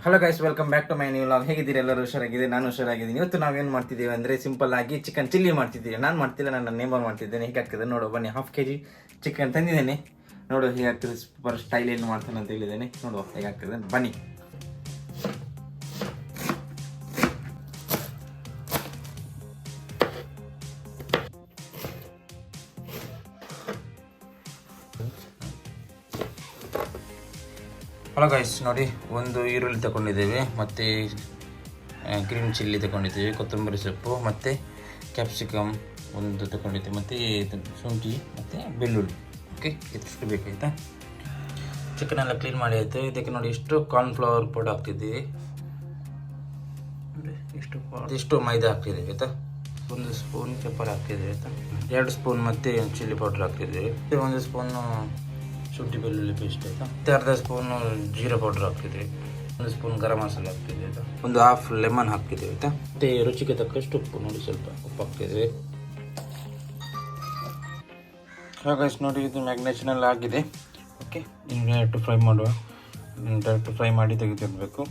Hello guys, welcome back to my new vlog. ಹೇಗಿದ್ದೀರಿ? ಎಲ್ಲರೂ ಹುಷಾರಾಗಿದೆ, ನಾನು ಹುಷಾರಾಗಿದ್ದೀನಿ. ಇವತ್ತು ನಾವೇನು ಮಾಡ್ತಿದ್ದೀವಿ ಅಂದರೆ ಸಿಂಪಲ್ ಆಗಿ ಚಿಕನ್ ಚಿಲ್ಲಿ ಮಾಡ್ತಿದ್ದೀವಿ. ನಾನು ಮಾಡ್ತಿಲ್ಲ, ನನ್ನ ನೇಬರ್ ಮಾಡ್ತಿದ್ದೇನೆ. ಹೇಗಾಗ್ತದೆ ನೋಡು ಬನ್ನಿ. ಹಾಫ್ kg ಚಿಕನ್ ತಂದಿದ್ದೇನೆ. ನೋಡು ಹೇಗಾಗ್ತದೆ, ಸೂಪರ್ ಸ್ಟೈಲ್ ಏನು ಮಾಡ್ತಾನೆ ಅಂತ ಹೇಳಿದ್ದೇನೆ. ನೋಡುವ ಹೇಗಾಗ್ತದೆ ಬನ್ನಿ. ಹಲೋ ಗೈಸ್, ನೋಡಿ ಒಂದು ಈರುಳ್ಳಿ ತಗೊಂಡಿದ್ದೇವೆ, ಮತ್ತು ಗ್ರೀನ್ ಚಿಲ್ಲಿ ತಗೊಂಡಿದ್ದೇವೆ, ಕೊತ್ತಂಬರಿ ಸೊಪ್ಪು ಮತ್ತು ಕ್ಯಾಪ್ಸಿಕಮ್ ಒಂದು ತಗೊಂಡಿದ್ದೇವೆ, ಮತ್ತು ಶುಂಠಿ ಮತ್ತು ಬೆಳ್ಳುಳ್ಳಿ. ಓಕೆ, ಇಷ್ಟು ಬೇಕಾಯ್ತಾ. ಚಿಕನ್ ಎಲ್ಲ ಕ್ಲೀನ್ ಮಾಡಿ ಆಯಿತು. ಇದಕ್ಕೆ ನೋಡಿ ಇಷ್ಟು ಕಾರ್ನ್ಫ್ಲವರ್ ಪೌಡರ್ ಹಾಕ್ತಿದ್ದೀವಿ, ಇಷ್ಟು ಮೈದಾ ಹಾಕ್ತಿದ್ದೀವಿ ಆಯಿತಾ. 1 ಸ್ಪೂನ್ ಪೆಪ್ಪರ್ ಹಾಕ್ತಿದ್ದೀವಿ ಆಯಿತಾ. 2 ಸ್ಪೂನ್ ಮತ್ತು ಚಿಲ್ಲಿ ಪೌಡರ್ ಹಾಕ್ತಿದ್ದೀವಿ. 1 ಸ್ಪೂನು ಶುಂಠಿ ಬೆಳ್ಳುಳ್ಳಿ ಪೇಸ್ಟ್ ಆಯಿತಾ. ಮತ್ತು ಅರ್ಧ spoon jeera powder ಹಾಕ್ತಿದ್ವಿ. 1 spoon garam masala ಹಾಕ್ತಿದ್ವಿ ಆಯಿತಾ. ಒಂದು ಹಾಫ್ ಲೆಮನ್ ಹಾಕ್ತಿದ್ವಿ ಆಯಿತಾ. ಮತ್ತು ರುಚಿಗೆ ತಕ್ಕಷ್ಟು ಉಪ್ಪು, ನೋಡಿ ಸ್ವಲ್ಪ ಉಪ್ಪು ಹಾಕ್ತಿದ್ವಿ. ಹಾಗಾಗಿ ನೋಡಿ ಇದು ಮ್ಯಾಗ್ನೇಷನ್ ಎಲ್ಲ ಆಗಿದೆ. ಓಕೆ, ಇನ್ನು ಡೈರೆಕ್ಟ್ ಫ್ರೈ ಮಾಡುವ. ಡೈರೆಕ್ಟ್ ಫ್ರೈ ಮಾಡಿ ತೆಗೆದಿರಬೇಕು.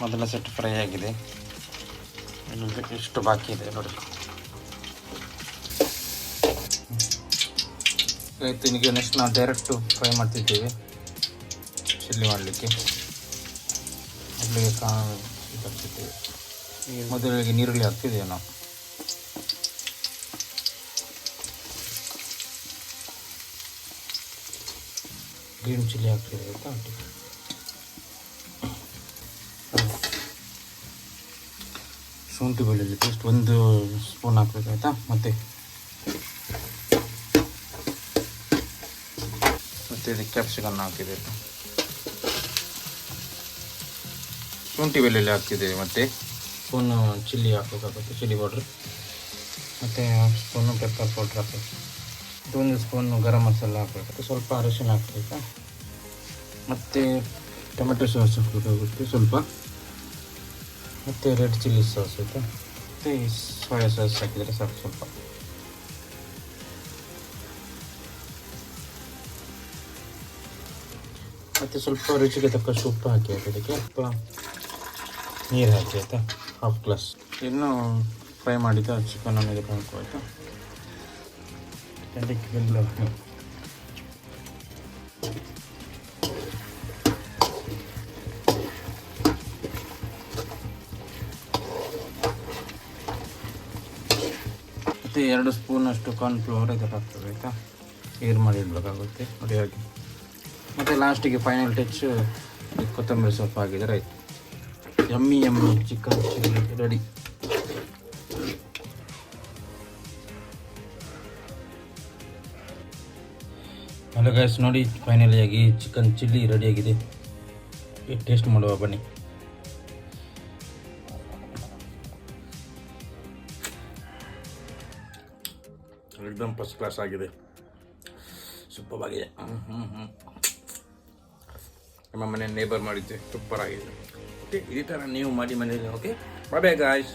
ಮೊದಲ ಸೆಟ್ ಫ್ರೈ ಆಗಿದೆ, ಇಷ್ಟು ಬಾಕಿ ಇದೆ ನೋಡಿ. ಆಯಿತು, ಈಗ ನೆಕ್ಸ್ಟ್ ನಾವು ಡೈರೆಕ್ಟು ಫ್ರೈ ಮಾಡ್ತಿದ್ದೇವೆ ಚಿಲ್ಲಿ ಮಾಡಲಿಕ್ಕೆ. ಮೊದಲಿಗೆ ಹಾಕ್ತಿದ್ದೇವೆ, ಮೊದಲಿಗೆ ನೀರುಳ್ಳಿ ಹಾಕ್ತಿದ್ದೇವೆ ನಾವು. ಗ್ರೀನ್ ಚಿಲ್ಲಿ ಹಾಕ್ತಿದ್ದೇವೆ ಆಯಿತಾ. ಶುಂಠಿ ಬೆಳ್ಳುಳ್ಳಿ ಪೇಸ್ಟ್ 1 ಸ್ಪೂನ್ ಹಾಕಬೇಕಾಯ್ತಾ. ಮತ್ತು ಇದಕ್ಕೆ ಕ್ಯಾಪ್ಸಿಕಮ್ ಹಾಕಿದೆ, ಶುಂಠಿ ಬೆಳ್ಳುಳ್ಳಿ ಹಾಕ್ತಿದ್ದೇವೆ. ಮತ್ತು ಸ್ಪೂನು ಚಿಲ್ಲಿ ಹಾಕಬೇಕಾಗುತ್ತೆ, ಚಿಲ್ಲಿ ಪೌಡ್ರ್. ಮತ್ತು ಹಾಫ್ ಸ್ಪೂನು ಪೆಪ್ಪರ್ ಪೌಡ್ರ್ ಹಾಕಬೇಕು. 1 ಸ್ಪೂನು ಗರಂ ಮಸಾಲ ಹಾಕಬೇಕಾಗುತ್ತೆ, ಸ್ವಲ್ಪ ಅರಿಶಿನ ಹಾಕಬೇಕಾ. ಮತ್ತು ಟೊಮೆಟೊ ಸಾಸ್ ಹಾಕಬೇಕಾಗುತ್ತೆ ಸ್ವಲ್ಪ, ಮತ್ತು ರೆಡ್ ಚಿಲ್ಲಿ ಸಾಸ್ ಆಯಿತಾ. ಮತ್ತು ಸೋಯಾ ಸಾಸ್ ಹಾಕಿದರೆ ಸಾಕು ಸ್ವಲ್ಪ. ಮತ್ತು ಸ್ವಲ್ಪ ರುಚಿಗೆ ತಕ್ಕಷ್ಟು ಉಪ್ಪು ಹಾಕಿ ಅದಕ್ಕೆ ಸ್ವಲ್ಪ ನೀರು ಹಾಕಿ ಆಯಿತಾ, ಹಾಫ್ ಗ್ಲಾಸ್. ಇನ್ನು ಫ್ರೈ ಮಾಡಿದ ಚಿಕನನ್ನು ಇದಕ್ಕೆ ಹಾಕುವ ಆಯಿತಾ. ಅದಕ್ಕೆ ಬೆಲ್ಲ ಮತ್ತು 2 ಸ್ಪೂನಷ್ಟು ಕಾರ್ನ್ಫ್ಲವರ್ ಇದಕ್ಕೆ ಹಾಕ್ತದೆ ಆಯಿತಾ. ಏರ್ ಮಾಡಿ ಇಡಬೇಕಾಗುತ್ತೆ ನೋಡಿ ಹಾಗೆ. ಮತ್ತು ಲಾಸ್ಟಿಗೆ ಫೈನಲ್ ಟಚ್ ಕೊತ್ತಂಬರಿ ಸೊಪ್ಪು ಹಾಕಿದರೆ ಆಯಿತು. Yummy chicken chilli ready. Hello guys, ನೋಡಿ ಫೈನಲಿಯಾಗಿ ಚಿಕನ್ ಚಿಲ್ಲಿ ರೆಡಿಯಾಗಿದೆ. ಟೇಸ್ಟ್ ಮಾಡುವ ಬನ್ನಿ. ಎಕ್ದಮ್ ಫಸ್ಟ್ ಕ್ಲಾಸ್ ಆಗಿದೆ, ಸೂಪರ್ ಆಗಿದೆ. ನಮ್ಮ ಮನೆ ನೇಬರ್ ಮಾಡಿದ್ದೆ, ಸೂಪರ್ ಆಗಿದೆ. ಓಕೆ, ಇದೇ ಥರ ನೀವು ಮಾಡಿ ಮನೆಯಲ್ಲಿ. ಓಕೆ, ಬಾಯ್ ಬಾಯ್ ಗಾಯ್ಸ್.